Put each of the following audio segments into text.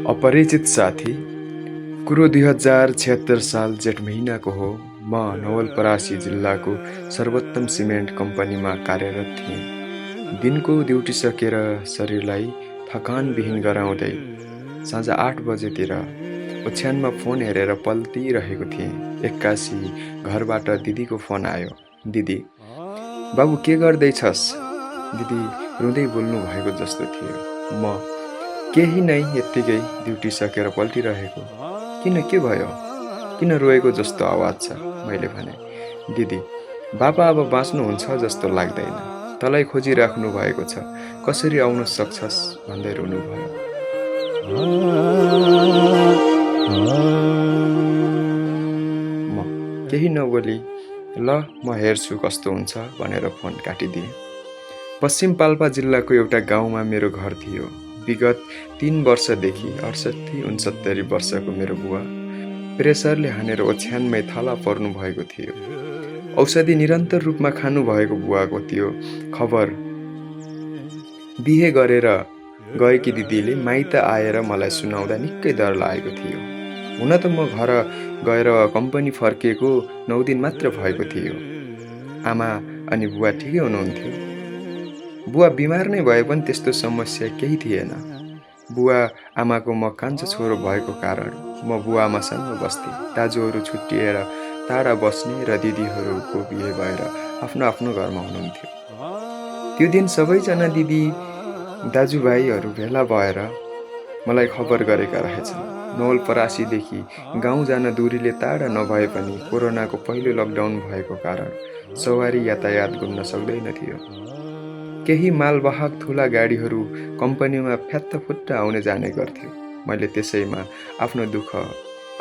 अपरिचित साथी। कुरो 2076 साल जेठ महिनाको हो। म नवलपरासी जिल्लाको सर्वोत्तम सिमेन्ट कम्पनीमा कार्यरत थिएँ। दिनको ड्युटी सकेर शरीरलाई थकानविहीन गराउँदै साँझ 8 बजेतिर ओछ्यानमा फोन हेरेर पल्टिरहेको थिएँ। एक्कासी घरबाट दिदीको फोन आयो। दिदी, बाबु के गर्दैछस्? दिदी रुँदै बोल्नु भएको जस्तो थियो। म केही नै, यत्तिकै ड्युटी सकेर पल्टिरहेको। किन, के भयो? किन रोएको जस्तो आवाज छ? मैले भने। दिदी, बाबा अब बाँच्नुहुन्छ जस्तो लाग्दैन। तँलाई खोजिराख्नु भएको छ, कसरी आउन सक्छस् भन्दै रुनुभयो। म केही नबोली ल म हेर्छु कस्तो हुन्छ भनेर फोन काटिदिएँ। पश्चिम पाल्पा जिल्लाको एउटा गाउँमा मेरो घर थियो। विगत 3 वर्षदेखि 68-69 वर्षको मेरो बुवा प्रेसरले हानेर ओछ्यानमै थला पर्नु भएको थियो। औषधि निरन्तर रूपमा खानुभएको बुवाको त्यो खबर बिहे गरेर गएकी दिदीले माइत आएर मलाई सुनाउँदा निकै डर लागेको थियो। हुन त म घर गएर कम्पनी फर्किएको 9 दिन मात्र भएको थियो। आमा अनि बुवा ठिकै हुनुहुन्थ्यो। बुवा बिमार नै भए पनि त्यस्तो समस्या केही थिएन। बुवा आमाको म कान्छो छोरो भएको कारण म बुवा आमासँग बस्थेँ। दाजुहरू छुट्टिएर टाढा बस्ने र दिदीहरूको बिहे भएर आफ्नो आफ्नो घरमा हुनुहुन्थ्यो। त्यो दिन सबैजना दिदी दाजुभाइहरू भेला भएर मलाई खबर गरेका रहेछन्। नवलपरासीदेखि गाउँ जान दूरीले टाढा नभए पनि कोरोनाको पहिलो लकडाउन भएको कारण सवारी यातायात घुम्न सक्दैन थियो। केही मालवाहक ठुला गाडीहरू कम्पनीमा फ्यात्तफुत्त आउने जाने गर्थ्यो। मैले त्यसैमा आफ्नो दुःख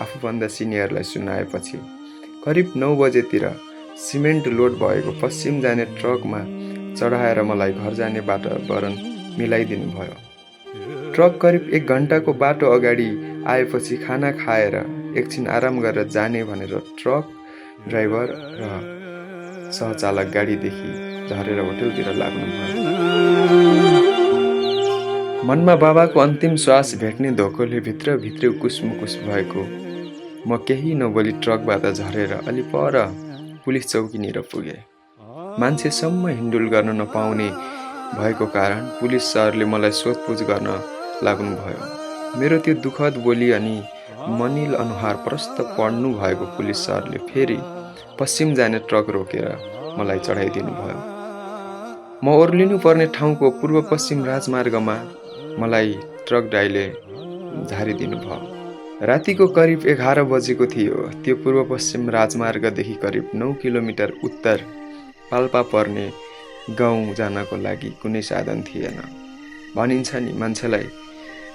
आफूभन्दा सिनियरलाई सुनाएपछि करिब 9 बजेतिर सिमेन्ट लोड भएको पश्चिम जाने ट्रकमा चढाएर मलाई घर जाने वातावरण मिलाइदिनु भयो। ट्रक करिब 1 घन्टाको बाटो अगाडि आएपछि खाना खाएर एकछिन आराम गरेर जाने भनेर ट्रक ड्राइभर र सहचालक गाडीदेखि झरेर होटलतिर लाग्नुभयो। मनमा बाबाको अन्तिम श्वास भेट्ने धोकोले भित्रभित्र उकुसमुकुस भएको म केही नबोली ट्रकबाट झरेर अलि पर पुलिस चौकीनिर पुगे। मान्छेसम्म हिन्डुल गर्न नपाउने भएको कारण पुलिस सरले मलाई सोधपुछ गर्न लाग्नुभयो। मेरो त्यो दुःखद बोली अनि मनिल अनुहार प्रष्ट पढ्नु भएको पुलिस सरले फेरि पश्चिम जाने ट्रक रोकेर मलाई चढाइदिनु भयो। म ओर्लिनु पर्ने ठाउँको पूर्व पश्चिम राजमार्गमा मलाई ट्रक ड्राइभरले झारिदिनु भयो। रातिको करिब 11 बजेको थियो। त्यो पूर्व पश्चिम राजमार्गदेखि करिब 9 किलोमिटर उत्तर पाल्पा पर्ने गाउँ जानको लागि कुनै साधन थिएन। भनिन्छ नि, मान्छेलाई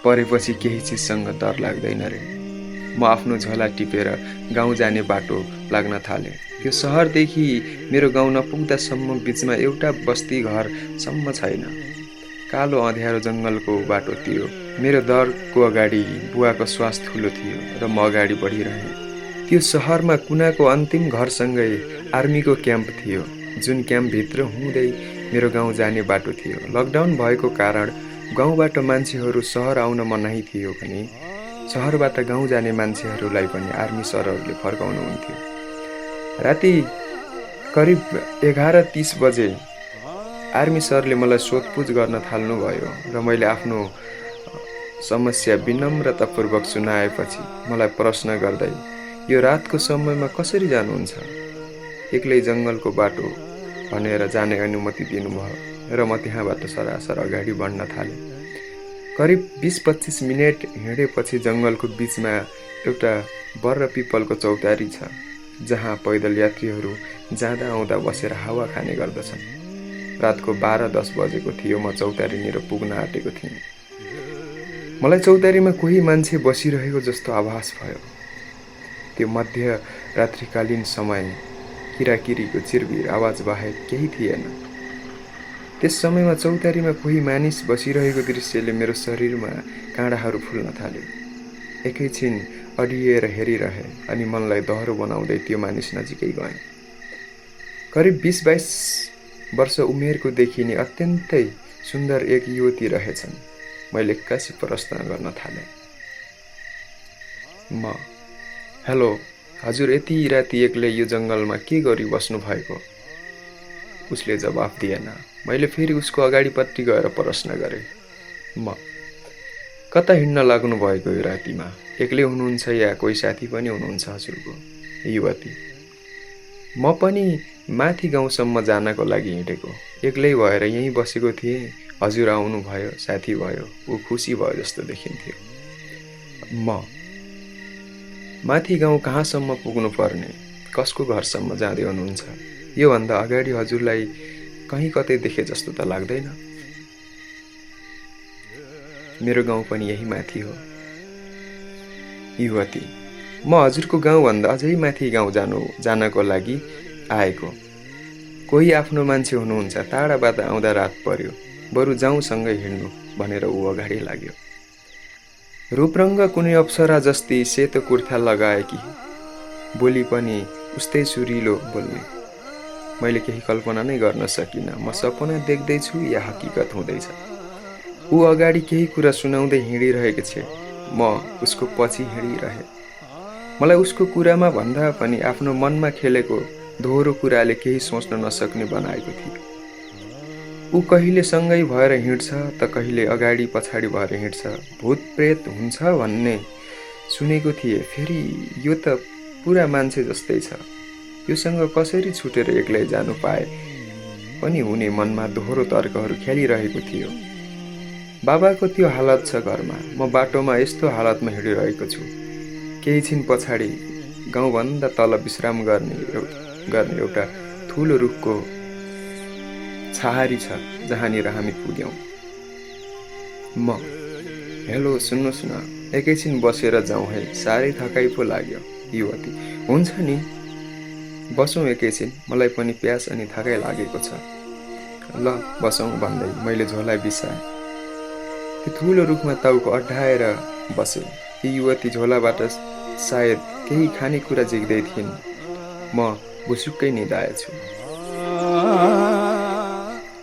परेपछि केही चिजसँग डर लाग्दैन रे। म आफ्नो झोला टिपेर गाउँ जाने बाटो लाग्न थालेँ। त्यो सहरदेखि मेरो गाउँ नपुग्दासम्म बिचमा एउटा बस्ती घरसम्म छैन। कालो अँध्यारो जङ्गलको बाटो थियो। मेरो दरको अगाडि बुवाको श्वास ठुलो थियो र म अगाडि बढिरहेँ। त्यो सहरमा कुनाको अन्तिम घरसँगै आर्मीको क्याम्प थियो, जुन क्याम्पभित्र हुँदै मेरो गाउँ जाने बाटो थियो। लकडाउन भएको कारण गाउँबाट मान्छेहरू सहर आउन मनाही थियो भने सहरबाट गाउँ जाने मान्छेहरूलाई पनि आर्मी सरहरूले फर्काउनुहुन्थ्यो। राति करिब 11:30 बजे आर्मी सरले मलाई सोधपुछ गर्न थाल्नुभयो र मैले आफ्नो समस्या विनम्रतापूर्वक सुनाएपछि मलाई प्रश्न गर्दै यो रातको समयमा कसरी जानुहुन्छ? एक्लै जङ्गलको बाटो भनेर जाने अनुमति दिनुभयो र म त्यहाँबाट सरासर अगाडि बढ्न थालेँ। करिब 20-25 मिनेट हिँडेपछि जङ्गलको बिचमा एउटा बर पिपलको चौतारी छ, जहाँ पैदल यात्रीहरू जाँदा आउँदा बसेर हावा खाने गर्दछन्। रातको 12-10 बजेको थियो। म चौतारीनिर पुग्न आँटेको थिएँ। मलाई चौतारीमा कोही मान्छे बसिरहेको जस्तो आभास भयो। त्यो मध्यरात्रिकालीन समय किराकिरीको चिरबिर आवाज बाहेक केही थिएन। त्यस समयमा चौतारीमा कोही मानिस बसिरहेको दृश्यले मेरो शरीरमा काँडाहरू फुल्न थाल्यो। एकैछिन अडिएर हेरिरहे अनि मनलाई दह्रो बनाउँदै त्यो मानिस नजिकै गएँ। करिब 20-22 वर्ष उमेरको देखिने अत्यन्तै सुन्दर एक युवती रहेछन्। मैले एक्कासी प्रश्न गर्न थालेँ, म हेलो, हजुर यति राति एक्लै यो जङ्गलमा के गरी बस्नु भएको? उसले जवाफ दिएन। मैले फेरि उसको अगाडिपट्टि गएर प्रश्न गरेँ। म कता हिँड्न लाग्नु भएको यो रातिमा? एक्लै हुनुहुन्छ या कोही साथी पनि हुनुहुन्छ हजुरको? युवती म पनि माथि गाउँसम्म जानको लागि हिँडेको। एक्लै भएर यहीँ बसेको थिएँ। हजुर आउनुभयो, साथी भयो, ऊ खुसी भयो जस्तो देखिन्थ्यो। म माथि गाउँ कहाँसम्म पुग्नु पर्ने? कसको घरसम्म जाँदै हुनुहुन्छ? योभन्दा अगाडि हजुरलाई कहीँ कतै देखे जस्तो त लाग्दैन। मेरो गाउँ पनि यही माथि हो। युवती म हजुरको गाउँभन्दा अझै माथि गाउँ जानको लागि आएको। कोही आफ्नो मान्छे हुनुहुन्छ, टाढाबाट आउँदा रात पर्यो, बरु जाउँसँगै हिँड्नु भनेर ऊ अगाडि लाग्यो। रूपरङ्ग कुनै अप्सरा जस्ती सेतो कुर्ता लगाएकी, बोली पनि उस्तै सुरिलो बोल्ने। मैले केही कल्पना नै गर्न सकिनँ। म सपना देख्दैछु या हकिकत हुँदैछ। ऊ अगाडि केही कुरा सुनाउँदै हिँडिरहेको छ। म उसको पछि हिँडिरहेँ। मलाई उसको कुरामा भन्दा पनि आफ्नो मनमा खेलेको दोहोरो कुराले केही सोच्न नसक्ने बनाएको थियो। ऊ कहिले सँगै भएर हिँड्छ त कहिले अगाडि पछाडि भएर हिँड्छ। भूत प्रेत हुन्छ भन्ने सुनेको थिएँ, फेरि यो त पुरा मान्छे जस्तै छ। योसँग कसरी छुटेर एक्लै जानु पाए पनि हुने मनमा दोहोरो तर्कहरू खेलिरहेको थियो। बाबाको त्यो हालत छ घरमा, म बाटोमा यस्तो हालतमा हिँडिरहेको छु। केही छिन पछाडि गाउँभन्दा तल विश्राम गर्ने एउटा ठुलो रुखको छाहारी छ, जहाँनिर हामी पुग्यौँ। म हेलो, सुन्नुहोस् न, एकैछिन बसेर जाउँ है, साह्रै थकाइ पो लाग्यो। युवती हुन्छ नि, बसौँ एकैछिन, मलाई पनि प्यास अनि थकाइ लागेको छ। ल बसौँ भन्दै मैले झोला बिसाएँ। त्यो ठुलो रुखमा टाउको अड्डाएर बसे। ती युवती झोलाबाट सायद केही खानेकुरा झिक्दै थिइन्। म बुसुक्कै निदाएछु।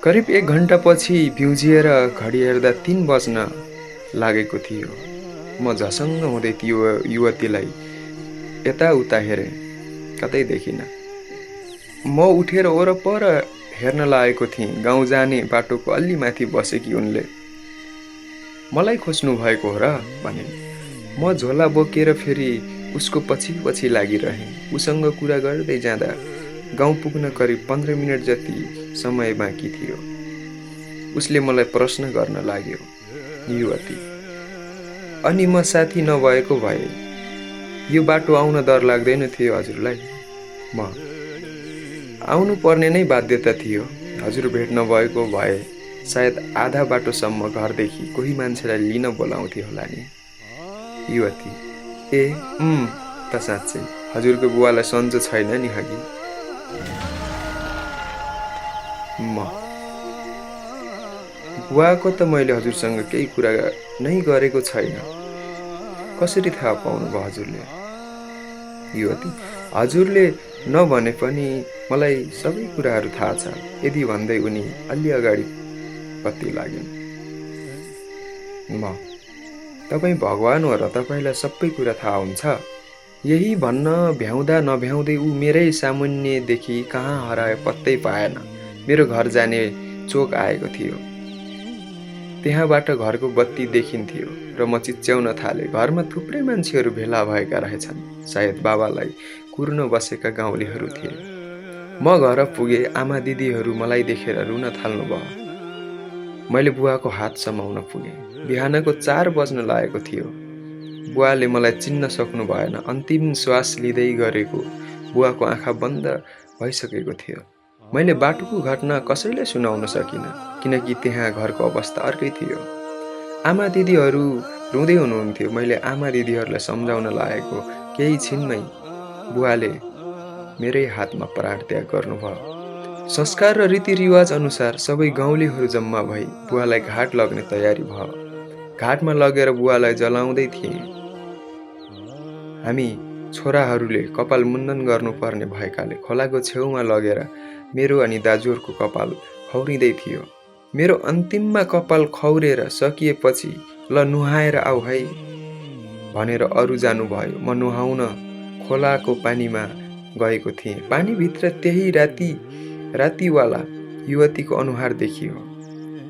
करिब 1 घण्टापछि भ्युजिएर घडी हेर्दा 3 बज्न लागेको थियो। म झसङ्ग हुँदै त्यो युवतीलाई यताउता हेरेँ, कतै देखिनँ। म उठेर वरपर हेर्न लागेको थिएँ। गाउँ जाने बाटोको अलि माथि बसेकी उनले मलाई खोज्नु भएको हो र भनिन्। म झोला बोकेर फेरि उसको पछि पछि लागिरहेँ। उसँग कुरा गर्दै जाँदा गाउँ पुग्न करिब 15 मिनट जति समय बाँकी थियो। उसले मलाई प्रश्न गर्न लाग्यो। युवती अनि म साथी नभएको भए यो बाटो आउन डर लाग्दैन थियो हजुरलाई? म आउनु पर्ने नै बाध्यता थियो। हजुर भेट नभएको भए सायद आधा बाटोसम्म घरदेखि कोही मान्छेलाई लिन बोलाउँथे होला नि। युवती ए त साँच्चै हजुरको बुवालाई सन्चो छैन नि हगि? म बुवाको त मैले हजुरसँग केही कुरा नै गरेको छैन। कसरी थाहा पाउनु भयो हजुरले? युवती हजुरले नभने पनि मलाई सबै कुराहरू थाहा छ। यदि भन्दै उनी अलि अगाडि पत्ती लागिन्। म तपाईँ भगवान हो र तपाईँलाई सबै कुरा थाहा हुन्छ? यही भन्न भ्याउँदा नभ्याउँदै ऊ मेरै सामुन्नेदेखि कहाँ हरायो पत्तै पाएन। मेरो घर जाने चोक आएको थियो। त्यहाँबाट घरको बत्ती देखिन्थ्यो र म चिच्याउन थालेँ। घरमा थुप्रै मान्छेहरू भेला भएका रहेछन्। सायद बाबालाई कुर्न बसेका गाउँलेहरू थिए। म घर पुगे। आमा दिदीहरू मलाई देखेर रुन थाल्नुभयो। मैले बुवाको हात समाउन पुगेँ। बिहानको 4 बज्न लागेको थियो। बुवाले मलाई चिन्न सक्नु भएन। अन्तिम श्वास लिँदै गरेको बुवाको आँखा बन्द भइसकेको थियो। मैले बाटोको घटना कसैलाई सुनाउन सकिनँ, किनकि त्यहाँ घरको अवस्था अर्कै थियो। आमा दिदीहरू रुँदै हुनुहुन्थ्यो। मैले आमा दिदीहरूलाई सम्झाउन लागेको केही छिनमै बुवाले मेरै हातमा प्राण त्याग गर्नुभयो। संस्कार र रीतिरिवाज अनुसार सबै गाउँलेहरू जम्मा भई बुवालाई घाट लग्ने तयारी भयो। घाटमा लगेर बुवालाई जलाउँदै थिए। हामी छोराहरूले कपाल मुण्डन गर्नुपर्ने भएकाले खोलाको छेउमा लगेर मेरो अनि दाजुहरूको कपाल खौरिँदै थियो। मेरो अन्तिममा कपाल खौरेर सकिएपछि ल नुहाएर आऊ है भनेर अरू जानुभयो। म नुहाउन खोलाको पानीमा गएको थिएँ। पानीभित्र त्यही रातिवाला युवतीको अनुहार देखियो।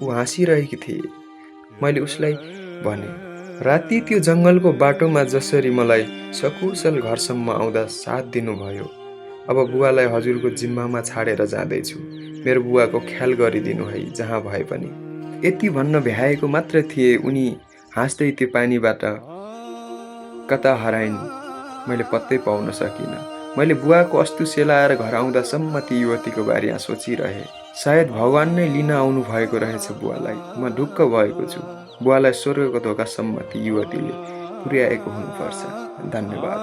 ऊ हाँसिरहेकी थिए। मैले उसलाई भने, राति त्यो जङ्गलको बाटोमा जसरी मलाई सकुशल घरसम्म आउँदा साथ दिनुभयो, अब बुवालाई हजुरको जिम्मामा छाडेर जाँदैछु। मेरो बुवाको ख्याल गरिदिनु है जहाँ भए पनि। यति भन्न भ्याएको मात्र थिए उनी हाँस्दै त्यो पानीबाट कता हराइन् मैले पत्तै पाउन सकिनँ। मैले बुवाको अस्तु सेलाएर घर आउँदासम्म ती युवतीको बारेमा सोचिरहेँ। सायद भगवान नै लिन आउनु भएको रहेछ बुवालाई। म ढुक्क भएको छु। बुवालाई स्वर्गको धोकासम्म ती युवतीले पुर्याएको हुनुपर्छ। धन्यवाद।